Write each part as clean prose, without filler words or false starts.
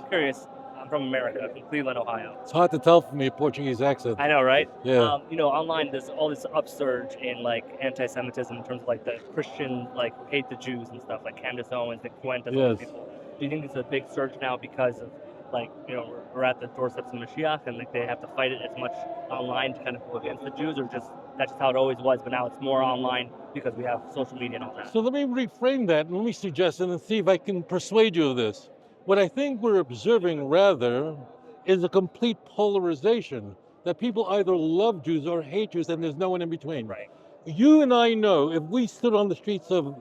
curious. I'm from America, from Cleveland, Ohio. It's hard to tell from your Portuguese accent. I know, right? Yeah. Online there's all this upsurge in like anti-Semitism in terms of like the Christian like who hate the Jews and stuff, like Candace Owens, Nick Fuentes, all these Yes. people. Do you think it's a big surge now because of like we're at the doorsteps of Mashiach and like they have to fight it as much online to kind of go against the Jews, or just that's just how it always was, but now it's more online because we have social media and all that? So let me reframe that and let me suggest it and see if I can persuade you of this. What I think we're observing rather is a complete polarization, that people either love Jews or hate Jews and there's no one in between. Right. You and I know if we stood on the streets of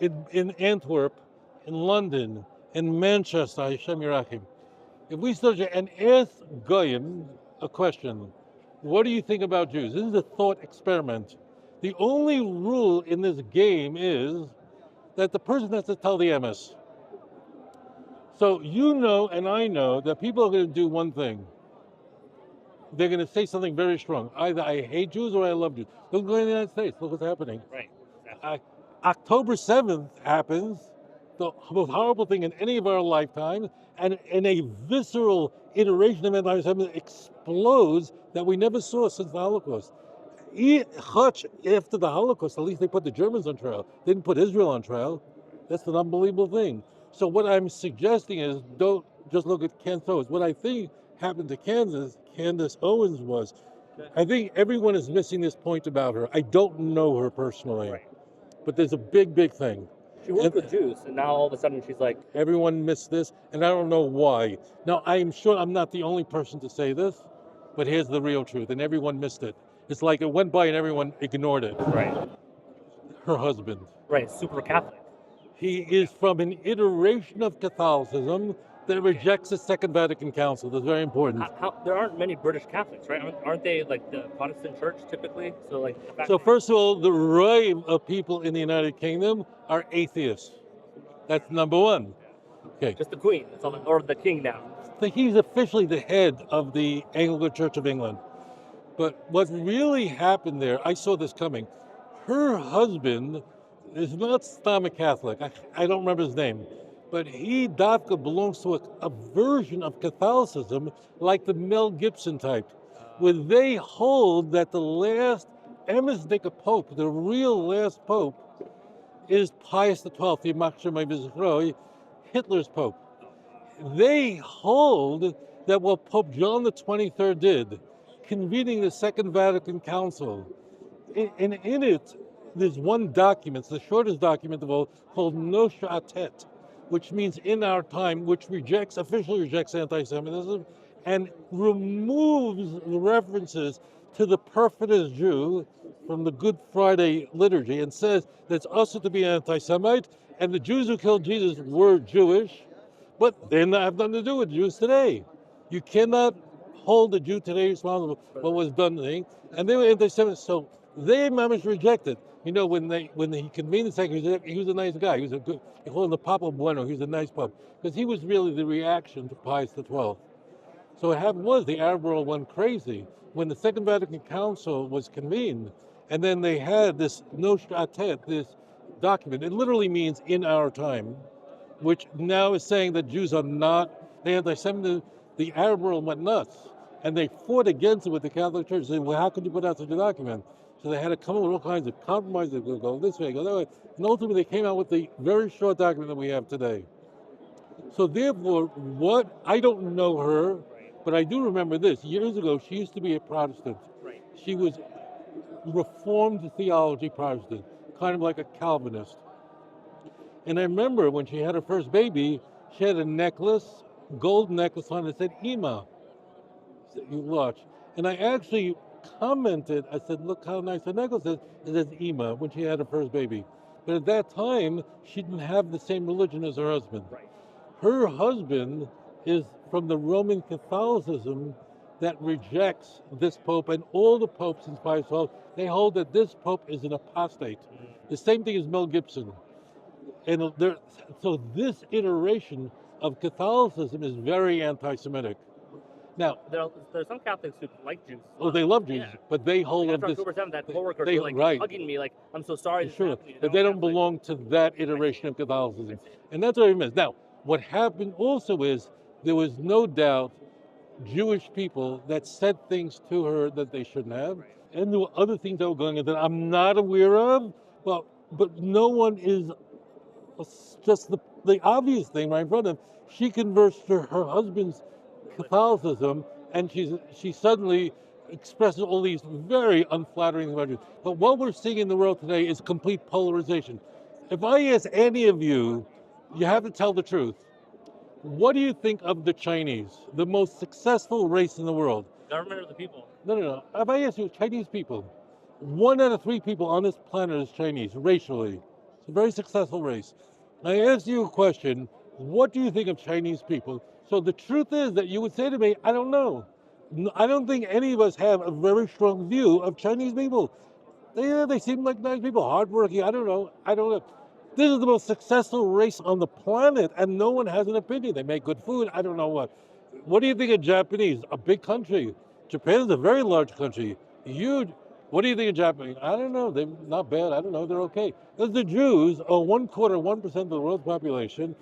in Antwerp, in London, in Manchester, Hashem Yerachim, if we stood there and asked Goyim a question, what do you think about Jews? This is a thought experiment. The only rule in this game is that the person has to tell the emes. So you know and I know that people are going to do one thing. They're going to say something very strong. Either I hate Jews or I love Jews. Look at the United States. Look what's happening. Right. October 7th happens, the most horrible thing in any of our lifetimes, and a visceral iteration of anti-Semitism explodes that we never saw since the Holocaust. After the Holocaust, at least they put the Germans on trial. They didn't put Israel on trial. That's an unbelievable thing. So what I'm suggesting is don't just look at Candace Owens. What I think happened to Candace Owens was, I think everyone is missing this point about her. I don't know her personally, Right. but there's a big, big thing. She worked with Jews, and now all of a sudden she's like, Everyone missed this, and I don't know why. Now, I'm sure I'm not the only person to say this, but here's the real truth, and everyone missed it. It's like it went by and everyone ignored it. right, Her husband. right, super Catholic. He is from an iteration of Catholicism that rejects the Second Vatican Council. That's very important. There aren't many British Catholics, right? Aren't they like the Protestant church typically? So like. The fact So first of all, the array of people in the United Kingdom are atheists. That's number one. Okay. Just the Queen, or the King now. So he's officially the head of the Anglican Church of England. But what really happened there, I saw this coming. Her husband is not Stam a Catholic. I don't remember his name. But he, Dafka, belongs to a version of Catholicism like the Mel Gibson type, where they hold that the last Emesnika Pope, the real last Pope, is Pius XII, Hitler's Pope. They hold that what Pope John the 23rd did, convening the Second Vatican Council, and in it, there's one document, it's the shortest document of all, called Nosha Atet, which means in our time, which officially rejects anti-Semitism, and removes the references to the perfidious Jew from the Good Friday liturgy and says that it's also to be anti-Semite, and the Jews who killed Jesus were Jewish, but they have nothing to do with Jews today. You cannot hold the Jew today responsible for what was done to him, and they were anti-Semites, so they managed to reject it. You know, when he convened the second, he was a nice guy. He was a good. They call him the Papa Bueno. He was a nice Pope because he was really the reaction to Pius XII. So what happened was the Arab world went crazy when the Second Vatican Council was convened, and then they had this Nostra Aetate, this document. It literally means in our time, which now is saying that Jews are not anti-Semitic. The Arab world went nuts, and they fought against it with the Catholic Church, saying, well, how could you put out such a document? So they had to come up with all kinds of compromises. They would go this way, go that way. And ultimately, they came out with the very short document that we have today. So therefore, I don't know her, but I do remember this. Years ago, she used to be a Protestant. Right. She was Reformed theology Protestant, kind of like a Calvinist. And I remember when she had her first baby, she had a necklace, gold necklace on it that said Ima. You watch. And I actually commented, I said, look how nice her necklace is. It says Ima when she had her first baby. But at that time, she didn't have the same religion as her husband. Right. Her husband is from the Roman Catholicism that rejects this Pope, and all the popes since Pius XII, they hold that this Pope is an apostate. The same thing as Mel Gibson. And so this iteration of Catholicism is very anti-Semitic. Now, there's some Catholics who like Jews. Oh, they love Jews, yeah. but they hold After this. October 7th, that coworker they- was like right. hugging me, like, I'm so sorry. Sure, but they don't belong to that iteration of Catholicism, and that's what I miss. Now, What happened also is there was no doubt Jewish people that said things to her that they shouldn't have, and there were other things that were going on that I'm not aware of. But no one is just the obvious thing right in front of them. She converts to her husband's Catholicism, and she suddenly expresses all these very unflattering things about Jews. But what we're seeing in the world today is complete polarization. If I ask any of you, you have to tell the truth. What do you think of the Chinese, the most successful race in the world? Government of the people. No. If I ask you, Chinese people, 1 out of 3 people on this planet is Chinese, racially. It's a very successful race. I ask you a question, what do you think of Chinese people? So the truth is that you would say to me, I don't know. I don't think any of us have a very strong view of Chinese people. They seem like nice people, hardworking. I don't know. This is the most successful race on the planet, and no one has an opinion. They make good food. I don't know what. What do you think of Japanese? A big country. Japan is a very large country, huge. What do you think of Japanese? I don't know. They're not bad. I don't know. They're okay. Because the Jews are 1% of the world's population,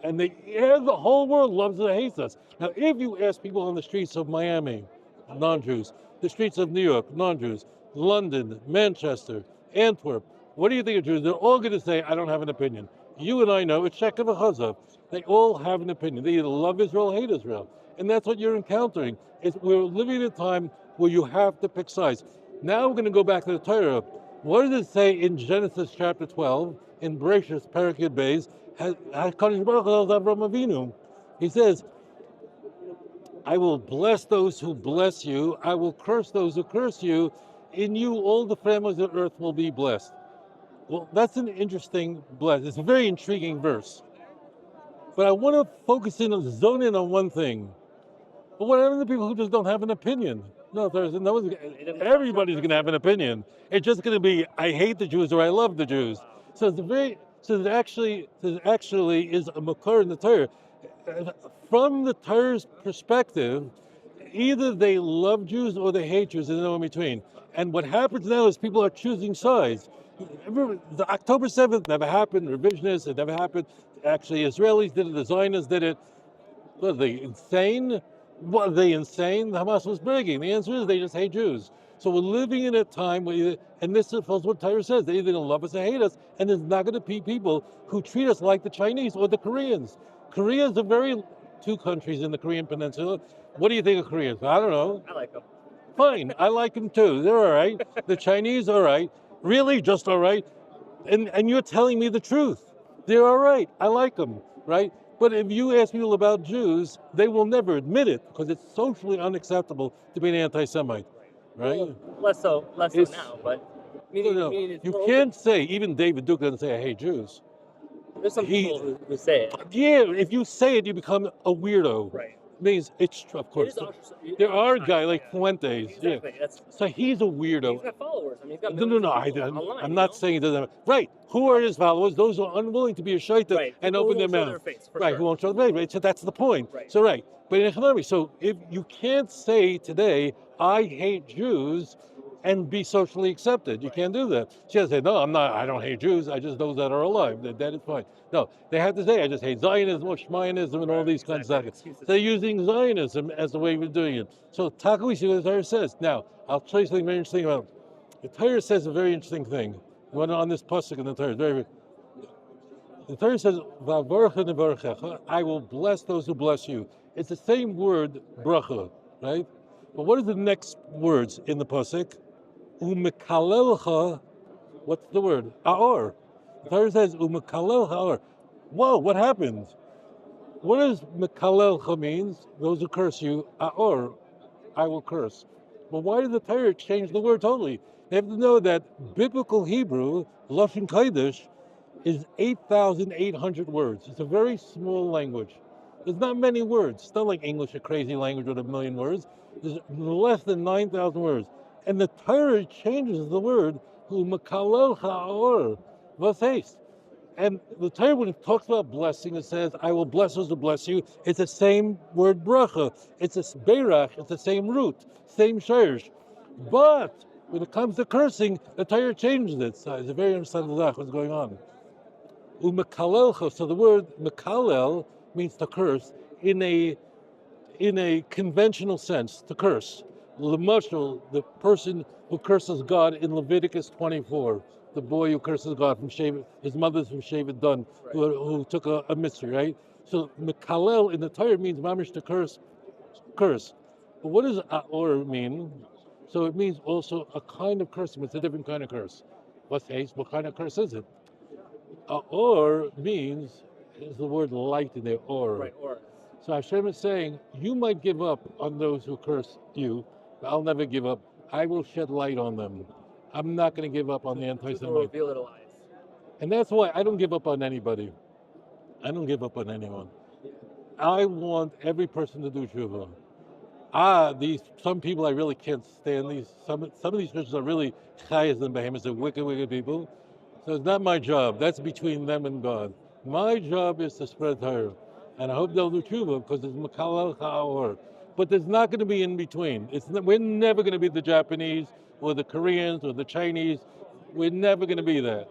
and the whole world loves and hates us. Now, if you ask people on the streets of Miami, non-Jews, the streets of New York, non-Jews, London, Manchester, Antwerp, what do you think of Jews? They're all going to say, I don't have an opinion. You and I know, it's Shek of a Chazah. They all have an opinion. They either love Israel or hate Israel. And that's what you're encountering. We're living in a time where you have to pick sides. Now we're going to go back to the Torah. What does it say in Genesis chapter 12, in Bereshit, Perek Yud Beis, HaKadosh Baruch Hu tells Avraham Avinu, he says, I will bless those who bless you. I will curse those who curse you. In you, all the families of earth will be blessed. Well, that's an interesting bless. It's a very intriguing verse. But I want to focus in and zone in on one thing. But what are the people who just don't have an opinion? Everybody's going to have an opinion. It's just going to be, I hate the Jews or I love the Jews. So there actually is a makor in the Torah. From the Torah's perspective, either they love Jews or they hate Jews. There's no in between. And what happens now is people are choosing sides. The October 7th never happened, revisionists, it never happened. Actually, Israelis did it, the Zionists did it. What, are they insane? What, are they insane? The Hamas was bragging. The answer is they just hate Jews. So we're living in a time where, and this is what Torah says, they're either going to love us or hate us, and there's not going to be people who treat us like the Chinese or the Koreans. Korea is two countries in the Korean Peninsula. What do you think of Koreans? I don't know. I like them. Fine, I like them too. They're all right. The Chinese, all right. Really, just all right. And you're telling me the truth. They're all right. I like them, right? But if you ask people about Jews, they will never admit it because it's socially unacceptable to be an anti-Semite, right? Well, less so now, but you can't say, even David Duke doesn't say, I hate Jews. There's some people who say it. Yeah, if you say it, you become a weirdo. Right. Means it's true, of course. There are a guy like Fuentes. Exactly. Yeah. So he's a weirdo. He's got followers. I mean, he's got No. online, I'm not saying he doesn't. Right. Who are his followers? Those who are unwilling to be a shaita and open their mouth. Right. Who won't show their face. Right. So that's the point. Right. So right. But in economy, so if you can't say today, I hate Jews, and be socially accepted. You can't do that. She has to say, no, I don't hate Jews, I just those that are alive. That is fine. No, they have to say, I just hate Zionism or Shmayanism and all these kinds of things. They're using Zionism as the way we're doing it. So we see what the Torah says. Now, I'll tell you something very interesting about it. The Torah says a very interesting thing. On this pasuk in the Torah, the Torah says, I will bless those who bless you. It's the same word, bracha, right? But what are the next words in the pasuk? Umekalelcha, what's the word? Aor. The Torah says, Umekalelcha aor. Whoa, what happened? What does mekalelcha means? Those who curse you, aor, I will curse. But why did the Torah change the word totally? They have to know that biblical Hebrew, Lashon Kodesh, is 8,800 words. It's a very small language. There's not many words. It's not like English, a crazy language with 1 million words. There's less than 9,000 words. And the Torah changes the word Umekalel ha'or v'seis. And the Torah, when it talks about blessing, it says, I will bless those who bless you. It's the same word bracha. It's a berach. It's the same root, same shirish. But when it comes to cursing, the Torah changes it. So it's a very interesting what's going on. Umekalelcha. So the word mekalel means to curse in a conventional sense, to curse. L'mashal, the person who curses God in Leviticus 24, the boy who curses God from Shevet, his mother's from Shevet Dun, who took a mitzvah, right? So Mekalel in the Torah means mamish to curse. But what does Aor mean? So it means also a kind of curse, but it's a different kind of curse. What kind of curse is it? Aor means, is the word light in there, or. Right, or. So Hashem is saying, you might give up on those who curse you, but I'll never give up. I will shed light on them. I'm not going to give up on the anti-Semitism. And that's why I don't give up on anybody. I don't give up on anyone. I want every person to do tshuva. Some people I really can't stand. Some of these Christians are really chayas and behemoths. They're wicked people. So it's not my job. That's between them and God. My job is to spread Torah. And I hope they'll do tshuva because it's Mekalel Ha'or. But there's not going to be in between. We're never going to be the Japanese or the Koreans or the Chinese. We're never going to be that.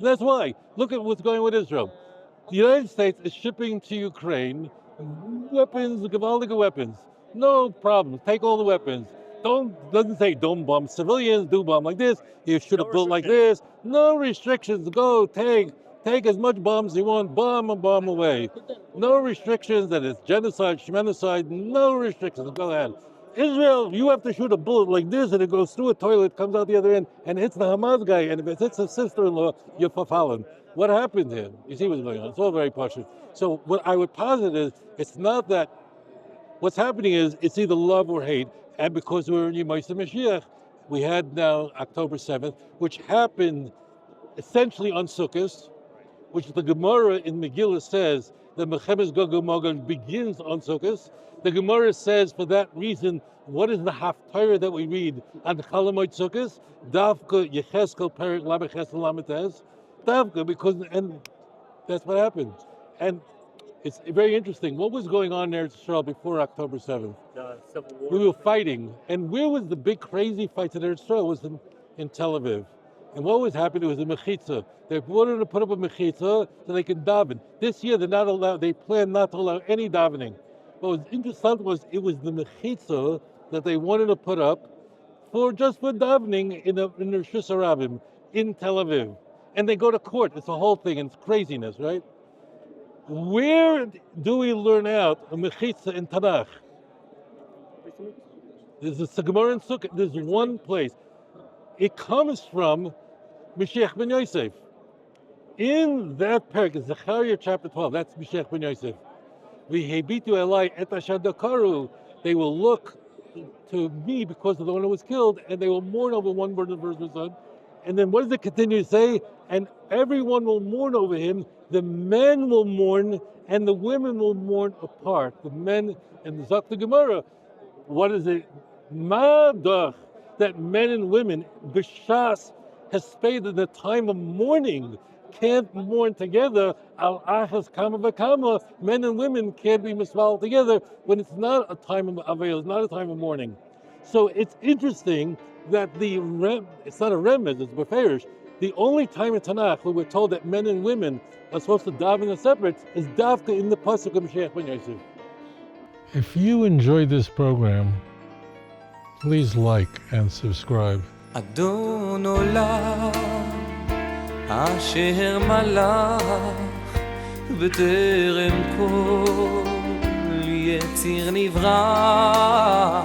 That's why. Look at what's going on with Israel. The United States is shipping to Ukraine weapons, Gavaldic weapons. No problem. Take all the weapons. Doesn't say don't bomb civilians, do bomb like this. You should have built like this. No restrictions. Go take as much bombs as you want. Bomb and bomb away. No restrictions that it's genocide, shmenocide. No restrictions. Go ahead. Israel, you have to shoot a bullet like this and it goes through a toilet, comes out the other end, and hits the Hamas guy. And if it hits a sister-in-law, you're fallen. What happened here? You see what's going on. It's all very partial. So what I would posit is, it's not that. What's happening is, it's either love or hate. And because we're in Yemais Mashiach, we had now October 7th, which happened essentially on Sukkot, which the Gemara in Megillah says that Mechemes Gog Magog begins on Sukkot. The Gemara says for that reason, what is the Haftarah that we read on Chalamoid Sukkot? Davka Yecheskel Perek Labechesel Lametes. Davka, because, and that's what happened. And it's very interesting. What was going on there in Israel before October 7th? The Civil War. We were fighting. And where was the big crazy fight in Israel? It was in Tel Aviv. And what was happening was a mechitza. They wanted to put up a mechitza so they could daven. This year they're not allowed, they plan not to allow any davening. What was interesting was it was the mechitza that they wanted to put up just for davening in the Rishus Harabim in Tel Aviv. And they go to court. It's a whole thing and it's craziness, right? Where do we learn out a mechitza in Tanakh? There's a Gemara in Sukkot. There's one place. It comes from Mashiach ben Yosef. In that parak, Zechariah chapter 12, that's Mashiach ben Yosef. V'hebitu elai et asher dakaru. They will look to me because of the one who was killed, and they will mourn over one bird of the son. And then what does it continue to say? And everyone will mourn over him. The men will mourn, and the women will mourn apart. The men, and the Zok the Gemara, what is it? Madach, that men and women, b'shas hesped, in the time of mourning, can't mourn together. Al achas kama v'kama, men and women can't be misval together when it's not a time of avail, it's not a time of mourning. So it's interesting that it's not a remez, it's beferish. The only time in Tanakh where we're told that men and women are supposed to daven as separate is davka in the pasuk of Mashiach ben Yosef. If you enjoyed this program, please like and subscribe. אדון עולם אשר מלך בטרם כל יציר נברא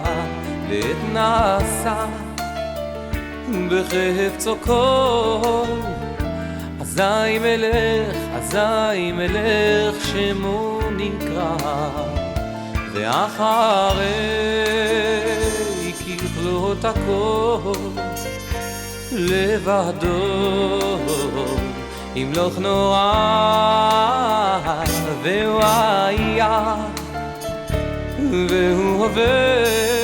ועת נעשה בחפצו כל אזי מלך שמו נקרא ואחרי ככלות הכל לבדו ימלוך נורא והוא היה והוא עובד